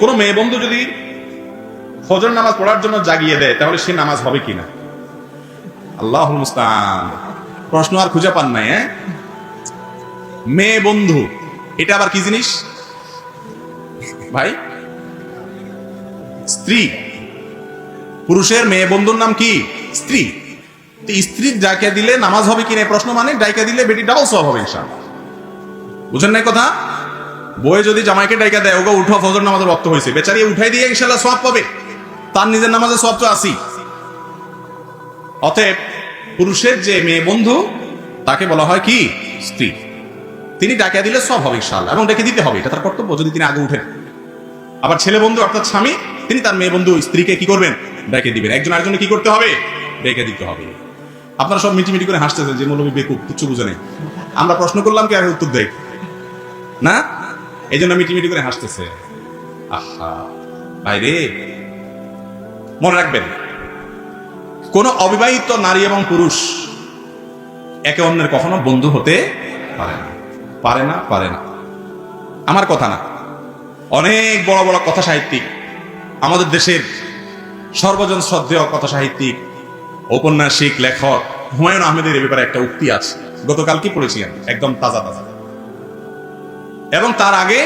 কোন মেয়ে বন্ধু যদি ফজর নামাজ পড়ার জন্য জাগিয়ে দেয় তাহলে সে নামাজ হবে কিনা? আল্লাহুল মুস্তাআন। প্রশ্ন আর খুঁজে পান নাই। মেয়ে বন্ধু এটা আবার কি জিনিস ভাই? স্ত্রী। পুরুষের মেয়ে বন্ধুর নাম কি? স্ত্রী। স্ত্রীর ডাইকা দিলে নামাজ হবে কিনা প্রশ্ন, মানে ডাইকা দিলে বেটি ডাবল সওয়াব হবে ইনশাআল্লাহ। বুঝেন নাই কথা? বউয়ে যদি জামাইকে ডাইকা দেয়, ওগো উঠো ফজর নামাজের ওয়াক্ত হয়েছে, বেচারি উঠাই দিয়ে ইনশাআল্লাহ সওয়াব পাবে, তার নিজের নামাজের সওয়াব তো আসি। অতএব পুরুষের যে মেয়ে বন্ধু তাকে বলা হয় কি? স্ত্রী। তিনি ডাকা দিলে সওয়াব হবে ইনশাআল্লাহ, এবং ডেকে দিতে হবে, এটা তার কর্তব্য যদি তিনি আগে উঠেন। আবার ছেলে বন্ধু অর্থাৎ স্বামী, তিনি তার মেয়ে বন্ধু স্ত্রীকে কি করবেন? ডেকে দিবেন। একজন আরেকজনকে কি করতে হবে? ডেকে দিতে হবে। আপনারা সব মিটিমিটি করে হাসতেছেন যে মৌলবী বেকুব, কিচ্ছু বুঝে নেই। আমরা প্রশ্ন করলাম কি আগে উত্তর দেয় না, এই জন্য মিটিমিটি করে হাসতেছে। আহা ভাইরে, মনে রাখবেন কোন অবিবাহিত নারী এবং পুরুষ একে অন্যের কখনো বন্ধু হতে পারে না, পারে না, পারে না। আমার কথা না, অনেক বড় বড় কথা সাহিত্যিক, আমাদের দেশের সর্বজন শ্রদ্ধেয় কথা সাহিত্যিক, ঔপন্যাসিক, লেখক হুমায়ুন আহমেদের এ ব্যাপারে একটা উক্তি আছে, গতকাল কি পড়েছি আমি, একদম তাজা তাজা। এবং তার আগে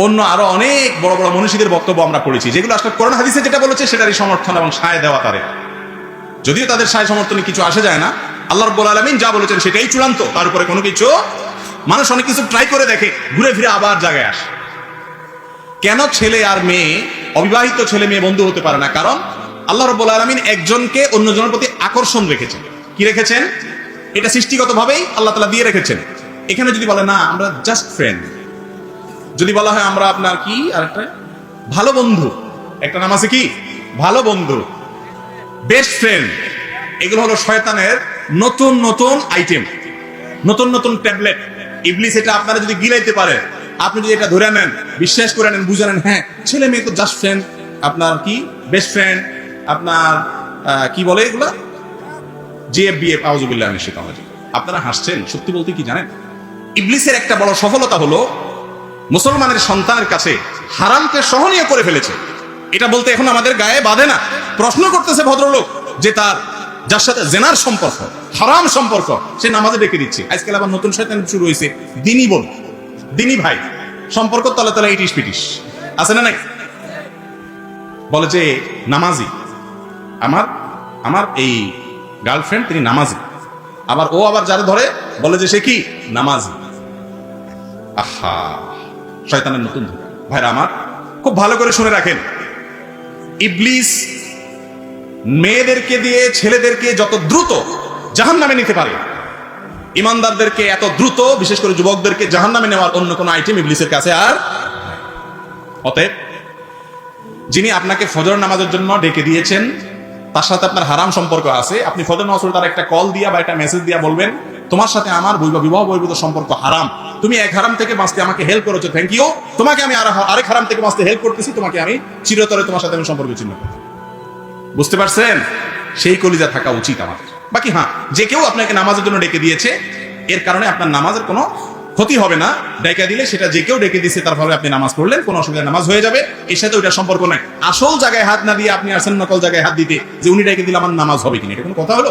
অন্য আরো অনেক বড় বড় মনীষীদের বক্তব্য আমরা পড়েছি, যেগুলো আসলে কোরআন হাদিসে যেটা বলেছে সেটারই সমর্থন এবং সায় দেওয়া তারে। যদিও তাদের সায় সমর্থনে কিছু আসে যায় না, আল্লাহ রাব্বুল আলামিন যা বলেছেন সেটাই চূড়ান্ত, তার উপরে কোনো কিছু। মানুষ অনেক কিছু ট্রাই করে দেখে, ঘুরে ফিরে আবার জায়গায় আসে। কেন ছেলে আর মেয়ে, অবিবাহিত ছেলে মেয়ে বন্ধু হতে পারে না? কারণ আল্লাহ রাব্বুল আলামিন একজনকে অন্যজনের প্রতি আকর্ষণ রেখেছেন। কি রেখেছেন? এটা সৃষ্টিগতভাবেই আল্লাহ তাআলা দিয়ে রেখেছেন। এখানে যদি বলে না আমরা জাস্ট ফ্রেন্ড, যদি বলা হয় আমরা আপনার কি আরেকটা ভালো বন্ধু, একটা নাম আছে কি ভালো বন্ধু, বেস্ট ফ্রেন্ড, এগুলো হলো শয়তানের নতুন নতুন আইটেম, নতুন নতুন ট্যাবলেট। ইবলিস এটা আপনারা যদি গিলাইতে পারে, আপনি যদি এটা ধরে নেন, বিশ্বাস করে নেন, বুঝে নেন, হ্যাঁ ছেলে মেয়ে তো জাস্ট ফ্রেন্ড, আপনার কি বেস্ট ফ্রেন্ড, আপনার কি বলে এগুলা জিএফবিএফ, আউযুবিল্লাহি মিনাশ শাইতানির রাজিম। আপনারা হাসছেন, সত্যি বলতে কি জানেন, ইবলিসের একটা বড় সফলতা হলো মুসলমানের সন্তানের কাছে হারামকে সহনীয় করে ফেলেছে। এটা বলতে এখন আমাদের গায়ে বাঁধে না। প্রশ্ন করতেছে ভদ্রলোক যে তার যার সাথে জেনার সম্পর্ক, হারাম সম্পর্ক, সে নামাজে ডেকে দিচ্ছে। আজকাল আবার নতুন শয়তান শুরু হয়েছে, দিনী বোন, দিনী ভাই, সম্পর্ক তলে তলে ইটিস পিটিস আছে না নাই? বলে যে নামাজি, আমার আমার এই গার্লফ্রেন্ড তিনি নামাজি, আবার ও আবার যারা ধরে বলে যে সে কি নামাজি। আহা, শয়তানের নতুন ধোঁকা। ভাইরা আমার, খুব ভালো করে শুনে রাখেন, ইবলিস মেয়েদেরকে দিয়ে ছেলেদেরকে যত দ্রুত জাহান্নামে নিতে পারে, ইমানদারদেরকে এত দ্রুত, বিশেষ করে যুবকদেরকে জাহান্নামে নেওয়ার অন্য কোনো আইটেম ইবলিসের কাছে আর। অতএব যিনি আপনাকে ফজর নামাজের জন্য ডেকে দিয়েছেন, তার সাথে আপনার হারাম সম্পর্ক আছে, আপনি ফজর নামাজ তার একটা কল দিয়া বা একটা মেসেজ দিয়া বলবেন, তোমার সাথে আমার বিবাহ বহির্ভূত সম্পর্ক হারাম, তুমি এক হারাম থেকে বাঁচতে আমাকে হেল্প করেছো, থ্যাংক ইউ, তোমাকে আমি আরেক হারাম থেকে বাঁচতে হেল্প করতেছি, তোমাকে আমি চিরতরে তোমার সাথে আমি সম্পর্ক ছিন্ন করব। বুঝতে পারছেন? সেই কলিজা থাকা উচিত আমাদের। বাকি হ্যাঁ, যে কেউ আপনাকে নামাজের জন্য ডেকে দিয়েছে, এর কারণে আপনার নামাজের কোনো ক্ষতি হবে না। ডেকে দিলে সেটা যে কেউ ডেকে দিয়েছে তার ফলে আপনি নামাজ পড়লেন, কোনো অসুবিধা, নামাজ হয়ে যাবে, এর সাথে ওইটা সম্পর্ক নাই। আসল জায়গায় হাত না দিয়ে আপনি আসেন নকল জায়গায় হাত দিতে, যে উনি ডেকে দিলে আমার নামাজ হবে কিনা, এটা কোনো কথা হলো?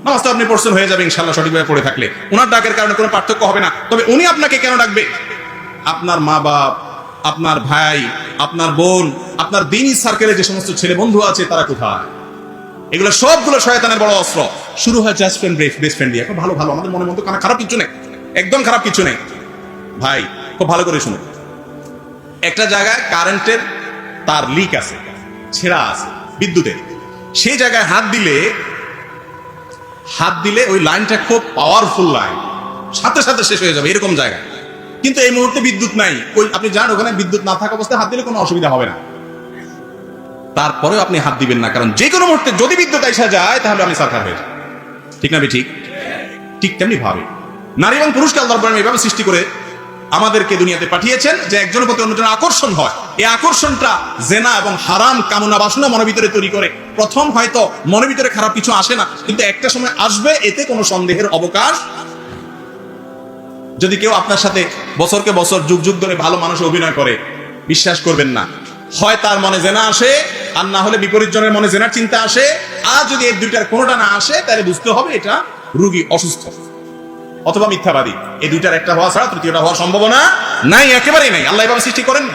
নামাজ তো আপনি পড়ছেন, হয়ে যাবে ইনশাআল্লাহ, সঠিকভাবে পড়ে থাকলে ওনার ডাকের কারণে কোনো পার্থক্য হবে না। তবে উনি আপনাকে কেন ডাকবে? আপনার মা বাপ, আপনার ভাই, আপনার বোন, আপনার দ্বীনি সার্কেলে যে সমস্ত ছেলে বন্ধু আছে তারা কোথায়? এগুলো সবগুলো শয়তানের বড় অস্ত্র। শুরু হয় জাস্ট ফ্রেন্ড, বেস্ট ফ্রেন্ড দিয়ে, ভালো ভালো, আমাদের মনে মতো খারাপ কিছু নেই, একদম খারাপ কিছু নেই। ভাই খুব ভালো করে শুনুন, একটা জায়গায় কারেন্টের তার লিক আছে, ছেঁড়া আছে বিদ্যুতের, সেই জায়গায় হাত দিলে ওই লাইনটা খুব পাওয়ারফুল লাইন, সাথে সাথে শেষ হয়ে যাবে এরকম জায়গায়। কিন্তু এই মুহূর্তে বিদ্যুৎ নাই, ওই আপনি যান ওখানে, বিদ্যুৎ না থাকা অবস্থায় হাত দিলে কোনো অসুবিধা হবে না, তারপরেও আপনি হাত দিবেন না, কারণ যে কোনো মুহূর্তে যদি বিদ্যুৎ আইসা যায় তাহলে আমি সারখার হয়ে যাই। ঠিক না? ঠিক ঠিক তেমনি ভাবে নারী এবং পুরুষকে আল্লাহ রাব্বুল আলামিন এভাবে সৃষ্টি করে আমাদেরকে দুনিয়াতে পাঠিয়েছেন যে একজনের প্রতি অন্যজনের আকর্ষণ হয়। এই আকর্ষণটা জেনা এবং হারাম কামনা বাসনা মনের ভিতরে তৈরি করে। প্রথম হয়তো মনের ভিতরে খারাপ কিছু আসে না, কিন্তু একটা সময় আসবে, এতে কোনো সন্দেহের অবকাশ। যদি কেউ আপনার সাথে বছরকে বছর, যুগ যুগ ধরে ভালো মানুষ অভিনয় করে, বিশ্বাস করবেন না। হয় তার মনে জেনা আসে, আর না হলে বিপরীত জনের মনে জেনার চিন্তা আসে। আর যদি এই দুইটার কোনোটা না আসে, তাহলে বুঝতে হবে এটা রোগী, অসুস্থ, অথবা মিথ্যাবাদী। এই দুইটার একটা হওয়া ছাড়া তৃতীয়টা হওয়ার সম্ভাবনা নাই, একেবারেই নাই। আল্লাহ এভাবে সৃষ্টি করেন।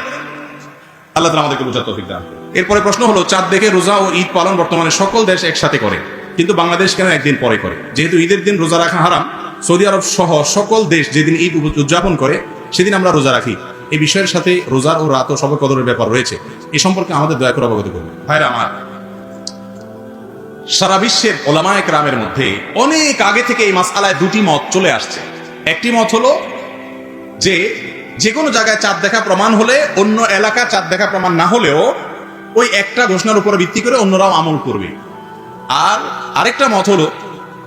আল্লাহ তাআলা আমাদেরকে বোঝার তৌফিক দান। এরপরে প্রশ্ন হলো, চাঁদ দেখে রোজা ও ঈদ পালন বর্তমানে সকল দেশ একসাথে করে, কিন্তু বাংলাদেশ কেন একদিন পরে করে? যেহেতু ঈদের দিন রোজা রাখা হারাম, সৌদি আরব সহ সকল দেশ যেদিন ঈদ উদযাপন করে সেদিন আমরা রোজা রাখি। এই বিষয়ের সাথে রোজার ও রাত ও শবে কদরের ব্যাপার রয়েছে, এ সম্পর্কে আমাদের দয়া করে অবগত করবেন। ভাইরা আমার, সারা বিশ্বের ওলামায়ে কেরামের মধ্যে অনেক আগে থেকে এই মাসআলায় দুটি মত চলে আসছে। একটি মত হলো যে কোনো জায়গায় চাঁদ দেখা প্রমাণ হলে, অন্য এলাকা চাঁদ দেখা প্রমাণ না হলেও ওই একটা ঘোষণার উপর ভিত্তি করে অন্যরাও আমল করবে। আর আরেকটা মত হলো,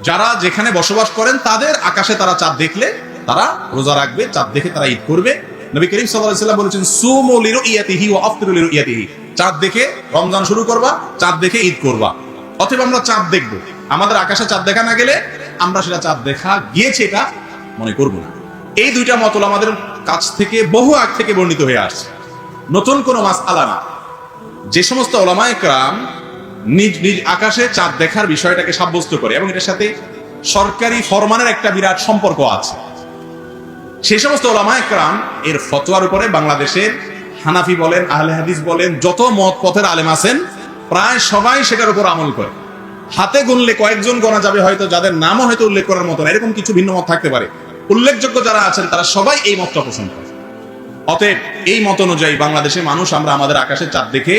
যারা যেখানে বসবাস করেন তাদের আকাশে তারা চাঁদ দেখলে তারা রোজা রাখবে, চাঁদ দেখে তারা ঈদ করবে। নবী করিম সাল্লাল্লাহু আলাইহি ওয়াসাল্লাম বলেছেন, সুমু লিরুইয়াতিহি ওয়া আফতিরু লিরুইয়াতিহি। চাঁদ দেখে রমজান শুরু করবা, চাঁদ দেখে ঈদ করবা। অথবা আমরা চাঁদ দেখব, আমাদের আকাশে চাঁদ দেখা না গেলে আমরা সেটা চাঁদ দেখা গিয়েছে এটা মনে করব না। এই দুইটা মত আমাদের কাছ থেকে বহু আগ থেকে বর্ণিত হয়ে আসছে, নতুন কোনো মাসআলা না। যে সমস্ত ওলামায়ে কেরাম নিজ নিজ আকাশে চাঁদ দেখার বিষয়টাকে সাব্যস্ত করে এবং এটার সাথে সরকারি ফরমানের একটা বিরাট সম্পর্ক আছে, সেই সমস্ত ওলামায়ে কেরাম এর ফতোয়ার উপরে বাংলাদেশের হানাফি বলেন, আহলে হাদিস বলেন, যত মত পথের আলেম আছেন প্রায় সবাই সেটার উপর আমল করে। হাতে গুনলে কয়েকজন গোনা যাবে হয়তো, যাদের নামও হয়তো উল্লেখ করার মতো না, এরকম কিছু ভিন্ন মত থাকতে পারে। উল্লেখযোগ্য যারা আছেন তারা সবাই এই মতটা পোষণ করে। অতএব এই মত অনুযায়ী বাংলাদেশের মানুষ আমরা আমাদের আকাশে চাঁদ দেখে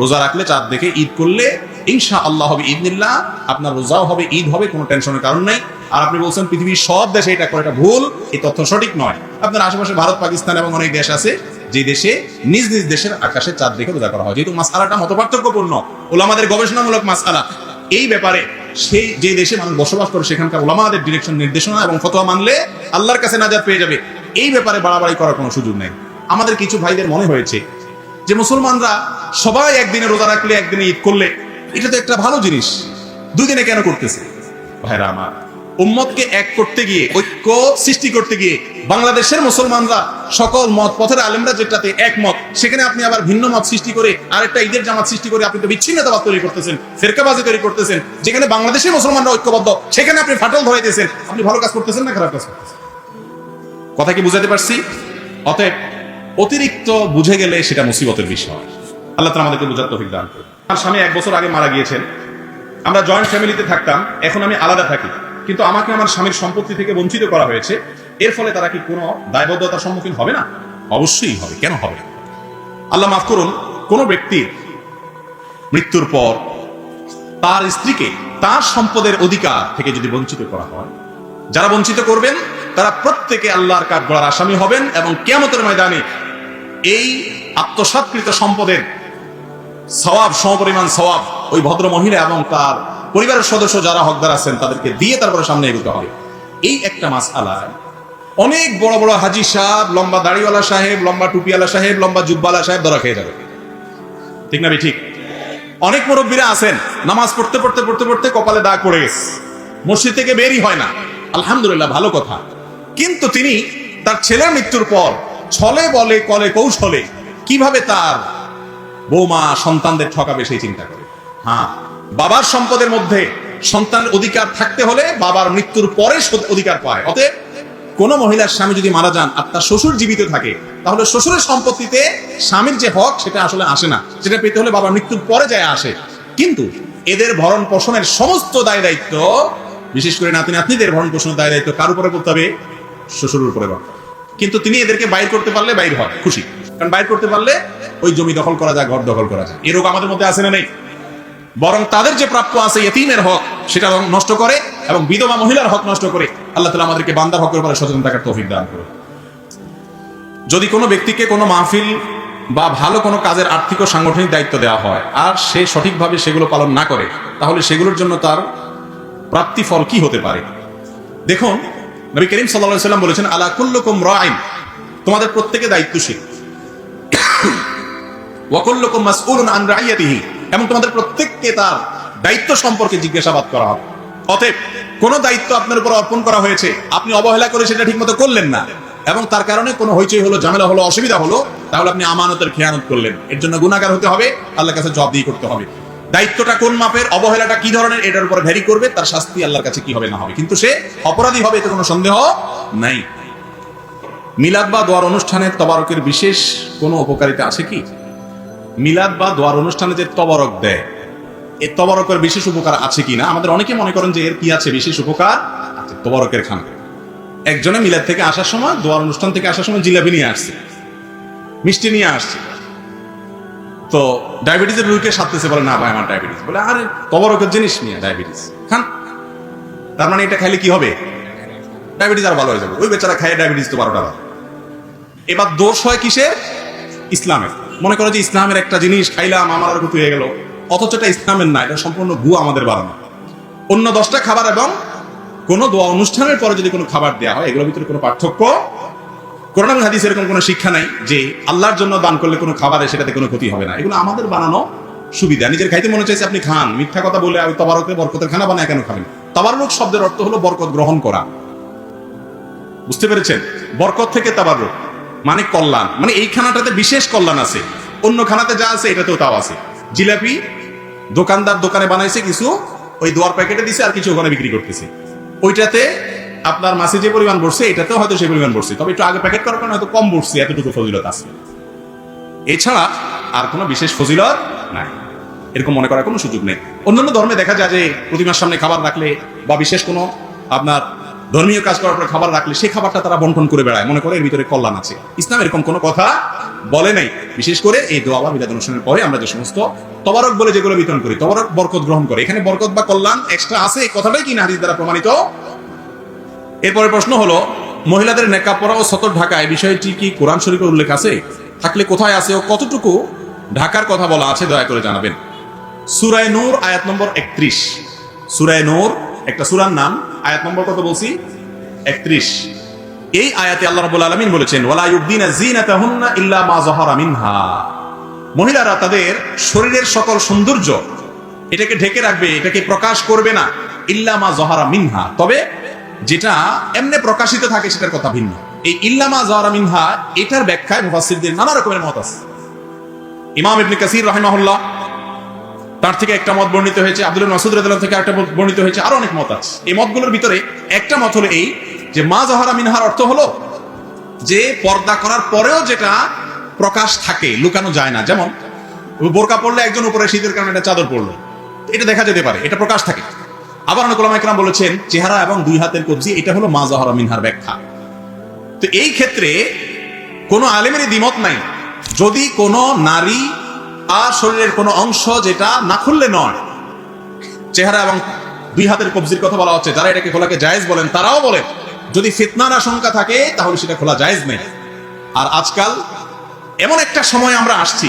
রোজা রাখলে, চাঁদ দেখে ঈদ করলে ইনশাআল্লাহ হবে ঈদুল্লাহ, আপনার রোজাও হবে, ঈদ হবে, কোনো টেনশনের কারণ নাই। আর আপনি বলছেন পৃথিবীর সব দেশে এটা করে, এটা ভুল, এই তথ্য সঠিক নয়। আপনার আশেপাশে ভারত, পাকিস্তান এবং অনেক দেশ আছে যে দেশে নিজ নিজ দেশের আকাশে চাঁদ দেখে রোজা করা হয়। যেহেতু মাসআলাটা মতপার্থক্যপূর্ণ, ওলামাদের গবেষণামূলক মাসআলা, এই ব্যাপারে সেই যে দেশে মানুষ বসবাস করে সেখানকার ওলামাদের ডিরেকশন, নির্দেশনা এবং ফতোয়া মানলে আল্লাহর কাছে নাজাত পেয়ে যাবে। এই ব্যাপারে বাড়াবাড়ি করার কোনো সুযোগ নেই। আমাদের কিছু ভাইদের মনে হয়েছে যে মুসলমানরা সবাই একদিনে রোজা রাখলে, একদিনে ঈদ করলে এটা তো একটা ভালো জিনিস, দুই দিনে কেন করতেছে? ভাইরা আমার, উম্মতকে এক করতে গিয়ে, ঐক্য সৃষ্টি করতে গিয়ে বাংলাদেশের মুসলমানরা সকল মত পথের আলেমরা যেটাতে একমত, সেখানে আপনি আবার ভিন্ন মত সৃষ্টি করে আরেকটা ঈদের জামাত সৃষ্টি করে আপনি তো বিচ্ছিন্নতাবাদ তৈরি করতেছেন, ফেরকাবাজি তৈরি করতেছেন। যেখানে বাংলাদেশের মুসলমানরা ঐক্যবদ্ধ সেখানে আপনি ফাটল ধরাইতেছেন। আপনি ভালো কাজ করতেছেন না খারাপ কাজ করতেছেন? কথা কি বুঝাতে পারছি? অতএব অতিরিক্ত বুঝে গেলে সেটা মুসিবতের বিষয়। আল্লাহ তাআলা আমাদেরকে বুঝার তৌফিক দান করুন। আমার স্বামী 1 বছর আগে মারা গিয়েছেন। আমরা জয়েন্ট ফ্যামিলিতে থাকতাম, এখন আমি আলাদা থাকি, কিন্তু আমাকে আমার স্বামীর সম্পত্তি থেকে বঞ্চিত করা হয়েছে। এর ফলে তারা কি কোনো দায়বদ্ধতার সম্মুখীন হবে না? অবশ্যই হবে। কেন হবে? আল্লাহ মাফ করুন, কোন ব্যক্তির মৃত্যুর পর তার স্ত্রীকে তার সম্পদের অধিকার থেকে যদি বঞ্চিত করা হয়, যারা বঞ্চিত করবেন তারা প্রত্যেকে আল্লাহর কাঠগড়ার আসামি হবেন এবং কিয়ামতের ময়দানে এই আত্মসাৎকৃত সম্পদের সওয়াব, সমপরিমাণ সওয়াব ওই ভদ্র মহিলা এবং তার পরিবারের সদস্য যারা হকদার আছেন তাদেরকে দিয়ে তারপরে সামনে এগোতে হবে। এই একটা মাসআলায় অনেক বড় বড় হাজি সাহেব, লম্বা দাড়িওয়ালা সাহেব, লম্বা টুপিওয়ালা সাহেব, লম্বা জুব্বালা সাহেব ধরা খেয়ে যাবে। ঠিক না? ঠিক। অনেক মুরব্বীরা আছেন নামাজ পড়তে পড়তে পড়তে পড়তে কপালে দাগ পড়ে গেছে, মসজিদ থেকে বেরই হয় না। আলহামদুলিল্লাহ, ভালো কথা। কিন্তু তিনি তার ছেলের মৃত্যুর পর ছলে বলে কলে কৌশলে কিভাবে তার বৌমা সন্তানদের ঠকাবে সেই চিন্তা করে। হ্যাঁ, বাবার সম্পদের মধ্যে সন্তান অধিকার থাকতে হলে বাবার মৃত্যুর পরে অধিকার পায়। অতএব কোন মহিলার স্বামী যদি মারা যান আর তার শ্বশুর জীবিত থাকে, তাহলে শ্বশুরের সম্পত্তিতে স্বামীর যে হক সেটা আসলে আসে না, সেটা পেতে হলে বাবার মৃত্যুর পরে যায় আসে। কিন্তু এদের ভরণ পোষণের সমস্ত দায় দায়িত্ব, বিশেষ করে নাতি নাতনিদের ভরণ পোষণের দায় দায়িত্ব কার উপরে করতে হবে? শ্বশুরের উপরে। কিন্তু তিনি এদেরকে বাইর করতে পারলে বাইর হয়, খুশি। কারণ বাইর করতে পারলে ওই জমি দখল করা যায়, ঘর দখল করা যায়। এরকম আমাদের মধ্যে আছে না? নেই। বরং তাদের যে প্রাপ্য আছে ইতিমের হক সেটা নষ্ট করে এবং বিধবা মহিলার হক নষ্ট করে। আল্লাহ তাআলা আমাদেরকে বান্দার হকের উপরে সচেতন থাকার তৌফিক দান করুন। যদি কোনো ব্যক্তিকে কোনো মাহফিল বা ভালো কোনো কাজের আর্থিক ও সাংগঠনিক দায়িত্ব দেওয়া হয় আর সে সঠিকভাবে সেগুলো পালন না করে, তাহলে সেগুলোর জন্য তার প্রাপ্তি ফল কি হতে পারে? দেখুন, নবী করিম সাল্লাল্লাহু আলাইহি ওয়াসাল্লাম বলেছেন, আলা কুল্লুকুম রাইন, তোমাদের প্রত্যেকে দায়িত্বশীল, ওয়া কুল্লুকুম মাসউলুন আন রাইয়াতিহি, এবং তোমাদের প্রত্যেককে তার দায়িত্ব সম্পর্কে জিজ্ঞাসাবাদ করা হবে। অতএব কোন দায়িত্ব আপনার উপর অর্পণ করা হয়েছে, আপনি অবহেলা করে সেটা ঠিকমতো করলেন না, এবং তার কারণে কোনো হইচই হলো, ঝামেলা হলো, অসুবিধা হলো, তাহলে আপনি আমানতের খেয়ানত করলেন, এর জন্য গুনাহগার হতে হবে, আল্লাহর কাছে জবাবদিহি করতে হবে। দায়িত্বটা কোন মাপের, অবহেলাটা কি ধরনের, এটার উপর ভ্যারি করবে, তার শাস্তি আল্লাহর কাছে কি হবে না হবে, কিন্তু সে অপরাধী হবে, এতে কোনো সন্দেহ নাই। মিলাদ বা দোয়ার অনুষ্ঠানের তবারকের বিশেষ কোনো উপকারিতা আছে কি? মিলাদ বা দোয়ার অনুষ্ঠানে যে তবারক দেয়, এই তবারকের বিশেষ উপকার আছে কিনা? আমাদের অনেকে মনে করেন যে এর কি আছে, বিশেষ উপকার আছে তবারকের খানা। একজনে মিলাদ থেকে আসার সময়, দোয়ার অনুষ্ঠান থেকে আসার সময় জিলাপি নিয়ে আসছে, মিষ্টি নিয়ে আসছে, তো ডায়াবেটিসের রোগীকে সাথে বলে, না ভাই আমার ডায়াবেটিস, বলে আরে তবারকের জিনিস নিয়ে ডায়াবেটিস খান, তার মানে এটা খাইলে কি হবে, ডায়াবেটিস আর ভালো হয়ে যাবে। ওই বেচারা খায় ডায়াবেটিস তো 12টা বার। এবার দোষ হয় কিসের? ইসলামের। মনে করো যে ইসলামের একটা জিনিস খাইলাম, আমার আর ক্ষতি হয়ে গেল, অথচ এটা ইসলামের না, এটা সম্পূর্ণ ভুয়া আমাদের বানানো। অন্য 10টা খাবার এবং কোনো দোয়া অনুষ্ঠানের পরে যদি কোনো খাবার দেওয়া হয়, এগুলোর ভিতরে কোনো পার্থক্য, কোরআন এবং হাদিসে এরকম কোনো শিক্ষা নাই যে আল্লাহর জন্য দান করলে কোনো খাবারে সেটাতে কোনো ক্ষতি হবে না। এগুলো আমাদের বানানো সুবিধা। নিজের খাইতে মনে চাইছে আপনি খান, মিথ্যা কথা বলে আমি তবারকে বরকতের খানা বানায় কেন খাবেন? তাবাররুক শব্দের অর্থ হলো বরকত গ্রহণ করা, বুঝতে পেরেছেন? বরকত থেকে তাবাররুক মানে কল্যাণ, মানে এই খানাটাতে বিশেষ কল্যাণ আছে, অন্য খানাতে যা আছে এটাতেও তাও আছে। জিলাপি দোকানদার দোকানে বানাইছে কিছু, ওই দোয়ার প্যাকেটে দিছে, আর কিছু ওখানে বিক্রি করতেছে। ওইটাতে আপনার মাসে যে পরিমাণ বসছে, এটাতেও হয়তো সেই পরিমাণ বসছে, তবে একটু আগে প্যাকেট করার কারণে হয়তো কম বসছে, এতটুকু ফজিলত আছে। এছাড়া আর কোনো বিশেষ ফজিলত নাই, এরকম মনে করার কোনো সুযোগ নেই। অন্যান্য ধর্মে দেখা যায় যে প্রতিমার সামনে খাবার রাখলে বা বিশেষ কোনো আপনার ধর্মীয় কাজ করার পর খাবার রাখলে সেই খাবারটা তারা বন্টন করে বেড়ায়, মনে করে এর ভিতরে কল্যাণ আছে। ইসলাম এরকম কোনো কথা বলে নাই। বিশেষ করে এই দোয়া বা মিলাদ অনুষ্ঠানের পরে আমরা যে সমস্ত তবারক বলে যেগুলো বিতরণ করি, তবারক বরকত গ্রহণ করে, এখানে বরকত বা কল্যাণ এক্সট্রা আছে, এই কথাটাই কি না হাদিস দ্বারা প্রমাণিত? এরপরে প্রশ্ন হলো, মহিলাদের নেকাব পরা ও সতর ঢাকা, এই বিষয়টি কি কোরআন শরীফে উল্লেখ আছে? থাকলে কোথায় আছে ও কতটুকু ঢাকার কথা বলা আছে দয়া করে জানাবেন। সূরা নূর আয়াত নম্বর 31। সূরা নূর একটা সূরার নাম, আয়াত নম্বর কত বলছি? 31। এই আয়াতে আল্লাহ রাব্বুল আলামিন বলেছেন, ওয়ালা ইউবদিনা যিনাতাহুন্না ইল্লা মা যাহারা মিনহা, মহিলারা তাদের শরীরের সকল সৌন্দর্য এটাকে ঢেকে রাখবে, এটাকে প্রকাশ করবে না, ইল্লা মা যাহারা মিনহা, তবে যেটা এমনি প্রকাশিত থাকে সেটার কথা ভিন্ন। এই ইল্লা মা যাহারা মিনহা এটার ব্যাখ্যায় মুফাসসিরদের নানা রকমের মত আছে। ইমাম ইবনে কাসির রাহিমাহুল্লাহ তার থেকে একটা মত বর্ণিত হয়েছে, আব্দুল্লাহ মাসউদ রাদিয়াল্লাহু থেকে একটা বর্ণিত হয়েছে, আরো অনেক মত আছে। এই মতগুলোর ভিতরে একটা মত হলো এই যে মা যাহারা মিনহার অর্থ হলো যে পর্দা করার পরেও যেটা প্রকাশ থাকে, লুকানো যায় না। যেমন বোরকা পরলে একজন উপরে শীতের কারণে একটা চাদর পরলো, এটা দেখা যেতে পারে, এটা প্রকাশ থাকে। আবার অনেক উলামা ইকরাম বলেছেন চেহারা এবং 2 হাতের কবজি, এটা হলো মা যাহারা মিনহার ব্যাখ্যা। তো এই ক্ষেত্রে কোনো আলেমেরই দ্বিমত নাই, যদি কোনো নারী আর শরীরের কোনো অংশ যেটা না খুললে নয়, চেহারা এবং 2 হাতের কবজির কথা বলা হচ্ছে, যারা এটাকে খোলাকে জায়েজ বলেন তারাও বলেন যদি ফিতনার আশঙ্কা থাকে তাহলে সেটা খোলা জায়েজ নেই। আর আজকাল এমন একটা সময় আমরা আসছি,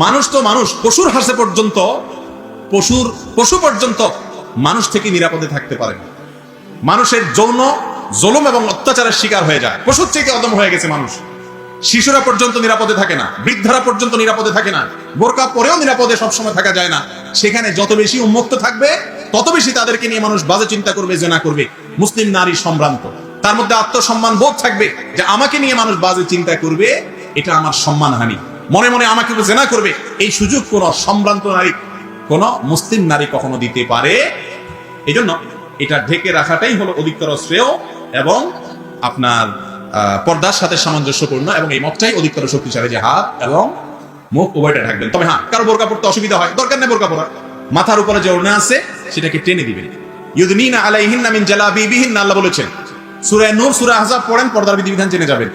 মানুষ তো মানুষ, পশুর হাসে পর্যন্ত, পশু পর্যন্ত মানুষ থেকে নিরাপদে থাকতে পারে না। মানুষের যৌন জুলুম এবং অত্যাচারের শিকার হয়ে যায়, পশুর থেকে অদম হয়ে গেছে মানুষ। শিশুরা পর্যন্ত নিরাপদে থাকে না, বৃদ্ধারা পর্যন্ত নিরাপদে থাকে না, বোরকা পরেও নিরাপদে সবসময় থাকা যায় না। সেখানে যত বেশি উন্মুক্ত থাকবে তত বেশি তাদেরকে নিয়ে মানুষ বাজে চিন্তা করবে, জেনা করবে। মুসলিম নারী সম্ভ্রান্ত, তার মধ্যে আত্মসম্মান বোধ থাকবে যে আমাকে নিয়ে মানুষ বাজে চিন্তা করবে, এটা আমার সম্মানহানি, মনে মনে আমাকে জেনা করবে, এই সুযোগ কোন সম্ভ্রান্ত নারী, কোন মুসলিম নারী কখনো দিতে পারে। এই জন্য এটা ঢেকে রাখাটাই হলো অধিকতর শ্রেয় এবং আপনার পর্দার সাথে সামঞ্জস্যপূর্ণ, এবং এই মতটাই অধিকতর শক্তিশালী যে হাত এবং মুখ উভয়টা ঢাকবেন। তবে হ্যাঁ, কারো বোরকা পড়তে অসুবিধা হয়, দরকার নেই বোরকা পরা, মাথার উপরে যে ওড়না আছে সেটাকে টেনে দিবেন। ইউদনিনা আলাইহিন্না মিন জালাবিবিহিন্না, আল্লাহ বলেছেন। সূরা নূর, সূরা আহজাব পড়েন, পর্দার বিধিবিধান জেনে যাবেন।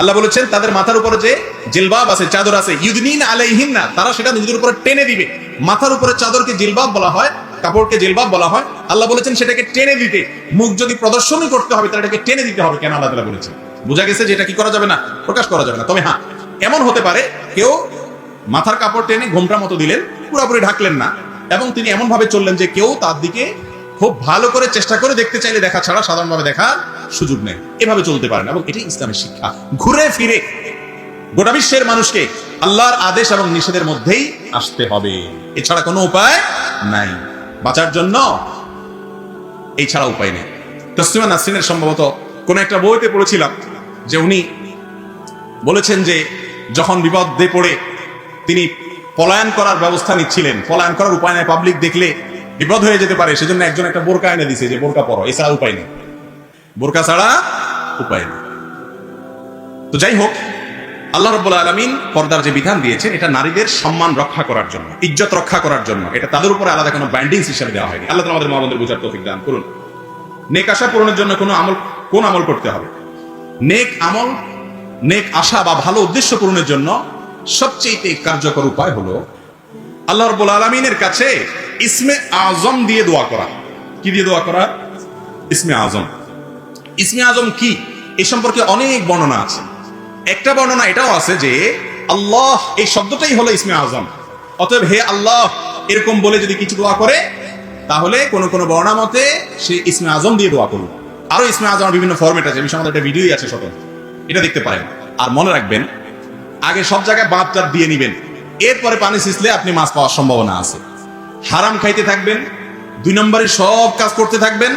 আল্লাহ বলেছেন তাদের মাথার উপরে যে জিলবাব আছে, চাদর আছে, ইউদনিনা আলাইহিন্না, তারা সেটা নিজেদের উপরে টেনে দিবে। মাথার উপরে চাদরকে জিলবাব বলা হয়, কাপড়কে জিলবাব বলা হয়। আল্লাহ বলেছেন সেটাকে টেনে দিতে। মুখ যদি প্রদর্শনই করতে হবে তাহলে এটাকে টেনে দিতে হবে। কেন আল্লাহ তাআলা বলেছেন? বোঝা গেছে যে এটা কি করা যাবে না, প্রকাশ করা যাবে না। তবে হ্যাঁ, এমন হতে পারে কেউ মাথার কাপড় টেনে ঘোমটা মতো দিলেন, পুরোপুরি ঢাকলেন না, এবং তিনি এমন ভাবে চললেন যে কেউ তার দিকে খুব ভালো করে চেষ্টা করে দেখতে চাইলে দেখা ছাড়া সাধারণভাবে দেখার সুযোগ নেই। এভাবে চলতে পারেন, এবং এটি ইসলামের শিক্ষা। ঘুরে ফিরে গোটা বিশ্বের মানুষকে আল্লাহর আদেশ এবং নিষেধের মধ্যেই আসতে হবে, এছাড়া কোনো উপায় নাই বাঁচার জন্য, এই ছাড়া উপায় নেই। তসলিমা নাসরিনের সম্ভবত কোন একটা বইতে পড়েছিলাম যে উনি বলেছেন যে যখন বিপদে পড়ে তিনি পলায়ন করার ব্যবস্থা নিচ্ছিলেন, পলায়ন করার উপায় নাই, পাবলিক দেখলে বিপদ হয়ে যেতে পারে, সেজন্য একজন একটা বোরকা এনে দিছে যে বোরকা পরো, এছাড়া উপায় নেই, বোরকা ছাড়া উপায় নেই। তো যাই হোক, আল্লাহ রাব্বুল আলামিন পর্দার যে বিধান দিয়েছেন এটা নারীদের সম্মান রক্ষা করার জন্য, ইজ্জত রক্ষা করার জন্য, এটা তাদের উপরে আলাদা কোনো বাইন্ডিংস হিসেবে দেওয়া হয়নি। আল্লাহ তাআলা আমাদের মা বোনদের বোঝার তৌফিক দান করুন। নেক আশা পূরণের জন্য কোন আমল করতে হবে? নেক আশা বা ভালো উদ্দেশ্য পূরণের জন্য সবচেয়ে কার্যকর উপায় হলো আল্লাহ রাব্বুল আলামিনের কাছে ইসমে আজম দিয়ে দোয়া করা। কি দিয়ে দোয়া করা? ইসমে আজম। ইসমে আজম কি, এই সম্পর্কে অনেক বর্ণনা আছে। একটা বর্ণনা এটাও আছে যে আল্লাহ এই শব্দটাই হলো ইসমে আজম, অতএব হে আল্লাহ এরকম বলে যদি কিছু দোয়া করে তাহলে কোন কোন বর্ণনা মতে সে ইসমে আজম দিয়ে দোয়া করবে। আরো ইসমে আজমের বিভিন্ন ফরম্যাট আছে, বিষয়ে আমাদের একটা ভিডিওই আছে স্বতন্ত্র, এটা দেখতে পারেন। আর মনে রাখবেন, আগে সব জায়গায় বাঁধ টাপ দিয়ে নিবেন, এরপরে পানি সিঁচলে আপনি মাছ পাওয়ার সম্ভাবনা আছে। হারাম খাইতে থাকবেন, 2 নম্বরে সব কাজ করতে থাকবেন,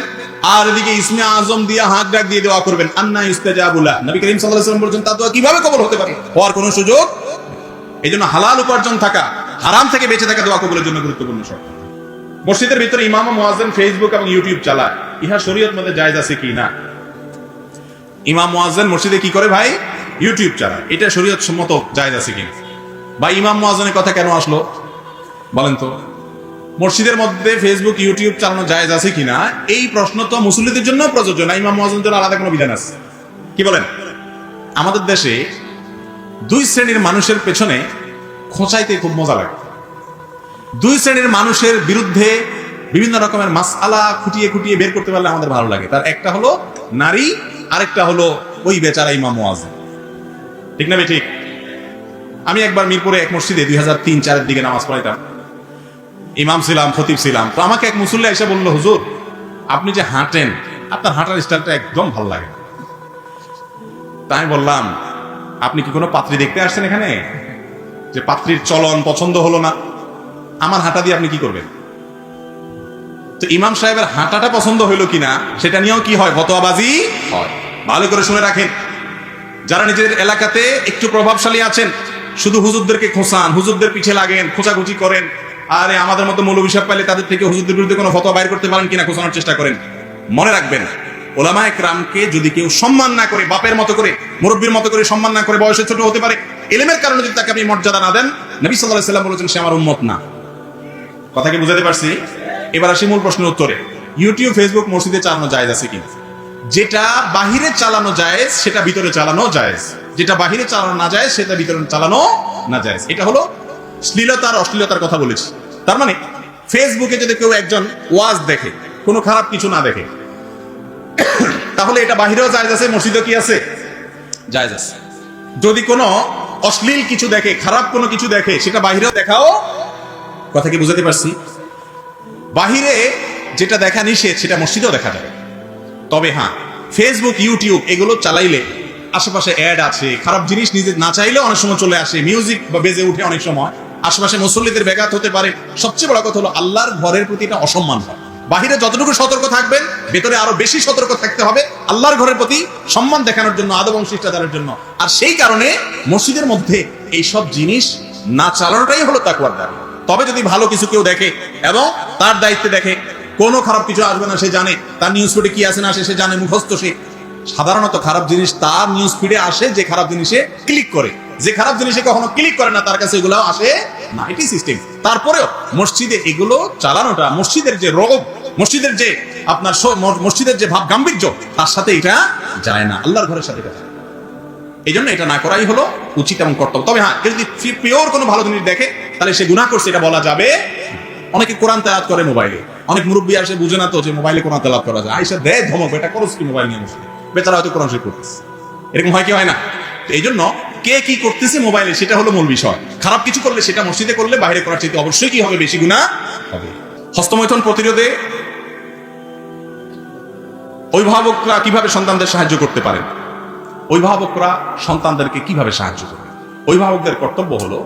আর এদিকে ইসমে আজম দিয়ে হাত ডাক দিয়ে দোয়া করবেন। আন্না ইস্তাজাবু লা, নবী করিম সাল্লাল্লাহু আলাইহি ওয়াসাল্লাম বলেছেন, তা দোয়া কিভাবে কবুল হতে পারে? হওয়ার কোনো সুযোগ। এইজন্য হালাল উপার্জন থাকা, হারাম থেকে বেঁচে থাকা দোয়া কবুলের জন্য গুরুত্বপূর্ণ শর্ত। মসজিদের ভিতরে ইমাম ও মুয়াজ্জিন ফেসবুক এবং ইউটিউব চালায়, ইহা শরীয়ত মধ্যে জায়েজ আছে কি না? ইমাম মুয়াজ্জিন মসজিদে কি করে ভাই? ইউটিউব চালায়, এটা শরীয়ত সম্মত জায়েজ আছে কিনা? বা ইমাম মুয়াজ্জিনের কথা কেন আসলো বলেন তো? মসজিদের মধ্যে ফেসবুক ইউটিউব চালানো জায়েজ আছে কিনা এই প্রশ্ন তো মুসল্লিদের জন্য প্রযোজ্য না, ইমাম মুয়াজ্জিনের জন্য আলাদা কোনো বিধান আছে? কি বলেন? আমাদের দেশে 2 শ্রেণীর মানুষের পেছনে খোঁচাইতে খুব মজা লাগে। 2 শ্রেণীর মানুষের বিরুদ্ধে বিভিন্ন রকমের মাসআলা খুঁটিয়ে খুঁটিয়ে বের করতে পারলে আমাদের ভালো লাগে। তার একটা হলো নারী, আরেকটা হলো ওই বেচারা ইমাম মুয়াজ্জিন। ঠিক না? ঠিক। আমি একবার মিরপুরে এক মসজিদে 2003-04 দিকে নামাজ পড়াইতাম, ইমাম ছিলাম, খতিব ছিলাম। তো আমাকে এক মুসল্লি এসে বলল, হুজুর আপনি যে হাঁটেন, আপনার হাঁটার স্টাইলটা একদম ভালো লাগে। তাই আমি বললাম, আপনি কি কোনো পাত্রী দেখতে আসছেন এখানে যে পাত্রীর চলন পছন্দ হলো না? আমার হাঁটা দিয়ে আপনি কি করবেন? তো ইমাম সাহেবের হাঁটাটা পছন্দ হইলো কিনা সেটা নিয়েও কি হয়? ফতোয়াবাজি হয়। ভালো করে শুনে রাখেন, যারা নিজেদের এলাকাতে একটু প্রভাবশালী আছেন, শুধু হুজুরদেরকে খোঁচান, হুজুরদের পিছে লাগেন, খোঁচাখুচি করেন। আরে আমাদের মতো মৌলবী সাহেব পাইলে তাদের থেকে হুজুরদের বিরুদ্ধে কোনো ফতোয়া বাইর করতে পারেন কিনা খোঁচানোর চেষ্টা করেন। মনে রাখবেন, ওলামায়ে কেরামকে যদি কেউ সম্মান না করে, বাপের মতো করে, মুরব্বির মতো করে সম্মান না করে, বয়সে ছোট হতে পারে, ইলমের কারণে যদি তাকে আপনি মর্যাদা না দেন, নবী সাল্লাল্লাহু আলাইহি ওয়াসাল্লাম বলেছেন সে আমার উম্মত না। কথা কি বুঝাতে পারছি? এবার আসি মূল প্রশ্নের উত্তরে। ইউটিউব, ফেসবুক মসজিদে চালানো জায়েজ আছে কিনা? যেটা বাহিরে চালানো জায়েজ সেটা ভিতরে চালানো জায়েজ, যেটা বাহিরে চালানো না জায়েজ সেটা ভিতরে চালানো না জায়েজ। এটা হলো শ্লীলতার, অশ্লীলতার কথা বলেছি। তার মানে ফেসবুকে যদি কেউ একজন ওয়াজ দেখে, কোনো খারাপ কিছু না দেখে, তাহলে এটা বাহিরেও জায়েজ আছে, মসজিদেও কি আছে? জায়েজ আছে। যদি কোনো অশ্লীল কিছু দেখে, খারাপ কোনো কিছু দেখে, সেটা বাহিরেও দেখাও। কথা কি বুঝাতে পারছি? বাহিরে যেটা দেখা নিষেধ সেটা মসজিদেও দেখা যাবে। তবে হ্যাঁ, ফেসবুক, ইউটিউব এগুলো চালাইলে আশেপাশে অ্যাড আছে, খারাপ জিনিস নিজে না চাইলেও অনেক সময় চলে আসে, মিউজিক বা বেজে উঠে, অনেক সময় আশেপাশে মুসল্লিদের ব্যাঘাত হতে পারে। সবচেয়ে বড় কথা হলো আল্লাহর ঘরের প্রতি এটা অসম্মান হয়। বাহিরে যতটুকু সতর্ক থাকবেন, ভেতরে আরো বেশি সতর্ক থাকতে হবে আল্লাহর ঘরের প্রতি সম্মান দেখানোর জন্য, আদব এবং শিষ্টাচারের জন্য। আর সেই কারণে মসজিদের মধ্যে এই সব জিনিস না চালানোটাই হলো তাকওয়ার দাবি। তবে যদি ভালো কিছু কেউ দেখে এবং তার দায়িত্বে দেখে, কোনো খারাপ কিছু আসবে না, সে জানে, তার নিউজ ফিডে কি আসে না আসে সে জানে, মুখস্থ সে। সাধারণত খারাপ জিনিস তার নিউজ ফিডে আসে যে খারাপ জিনিসে ক্লিক করে, যে খারাপ জিনিসে কখনো ক্লিক করে না তার কাছে এগুলো আসে না, এটাই সিস্টেম। তারপরেও মসজিদে এগুলো চালানোটা, মসজিদের যে রোগ, মসজিদের যে আপনার মসজিদের যে ভাব গাম্ভীর্য, তার সাথে এটা যায় না, আল্লাহর ঘরের সাথে এটা যায়। এই জন্য এটা না করাই হলো উচিত এবং কর্তব্য। তবে হ্যাঁ, যদি পিওর কোনো ভালো জিনিস দেখে তাহলে সে গুনাহ করছে এটা বলা যাবে। অনেকে কোরআন তেলাওয়াত করে মোবাইলে, অনেক মুরব্বী আসে বুঝে না তো যে মোবাইলে কোরআন তেলাওয়াত করা যায়, আইসা দেয় ধমক, এটা করছ কি মোবাইল নিয়ে বসে, বেচারা হয়তো কোরআন শরীফ করতেছে। এরকম হয় কি হয় না? এই জন্য কে কি করতেছে মোবাইলে সেটা হলো মূল বিষয়। খারাপ কিছু করলে সেটা মসজিদে করলে বাইরে করার চাইতে অবশ্যই কি হবে? বেশি গুনাহ হবে। হস্তমৈথুন প্রতিরোধে অভিভাবকরা কিভাবে সন্তানদের সাহায্য করতে পারেন? অভিভাবকরা সন্তানদেরকে কিভাবে সাহায্য করবে? অভিভাবকদের কর্তব্য হলো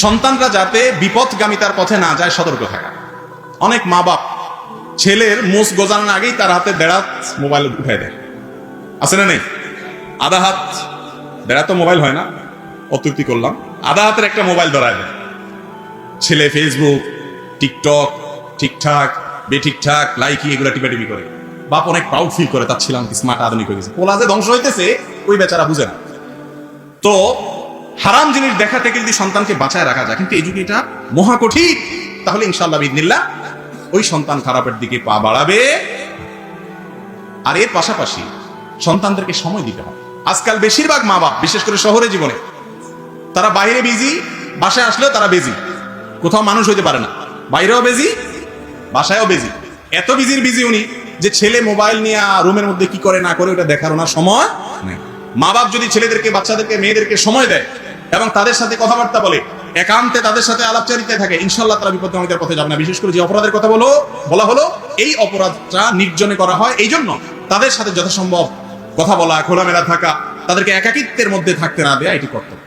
সন্তানরা যাতে বিপদগামিতার পথে না যায় সতর্ক থাকা। অনেক মা বাপ ছেলের মুখ গোজানোর আগেই তার হাতে দেড়াত মোবাইল উঠাই দেয়, আছে না নেই? আধা হাত, বেড়া তো মোবাইল হয় না, অত্যুক্তি করলাম, আধা হাতের একটা মোবাইল ধরায় দেয়। ছেলে ফেসবুক, টিকটক, ঠিকঠাক বেঠিকঠাক লাইকি এগুলা টিপাটিপি করে। বাপ অনেক প্রাউড ফিল করে, তার ছিলাম কি স্মার্ট আধুনিক হয়ে গেছে। পোলা যে ধ্বংস হইতেছে ওই বেচারা বুঝে না। তো হারাম জিনিস দেখা থেকে যদি সন্তানকে বাঁচায় রাখা যায়, কিন্তু এই যুগে এটা মহা কঠিন, তাহলে ইনশাআল্লাহ বিদিনিল্লাহ ওই সন্তান খারাপের দিকে পা বাড়াবে। আর এর পাশাপাশি সন্তানদেরকে সময় দিতে হবে। আজকাল বেশিরভাগ মা বাপ, বিশেষ করে শহরে জীবনে, তারা বাইরে বিজি, বাসায় আসলেও তারা বিজি, কোথাও মানুষ হইতে পারে না, বাইরেও বিজি বাসায়ও বিজি। এত বিজি উনি যে ছেলে মোবাইল নিয়ে রুমের মধ্যে কি করে না করে ওটা দেখার ওনার সময় নেই। মা বাপ যদি ছেলেদেরকে, বাচ্চাদেরকে, মেয়েদেরকে সময় দেয় এবং তাদের সাথে কথাবার্তা বলে, একান্তে তাদের সাথে আলাপচারিতায় থাকে, ইনশাআল্লাহ তারা বিপদগামীদের পথে যাবে না। বিশেষ করে যে অপরাধের কথা বলা হলো, এই অপরাধটা নির্জনে করা হয়, এই জন্য তাদের সাথে যথাসম্ভব কথা বলা, খোলামেলা থাকা, তাদেরকে একাকিত্বের মধ্যে থাকতে না দেয়া, এটি কর্তব্য।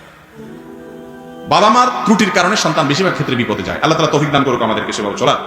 বাবা মার ত্রুটির কারণে সন্তান বেশিরভাগ ক্ষেত্রে বিপদে যায়। আল্লাহ তাআলা তৌফিক দান করুক আমাদেরকে সেভাবে চলার।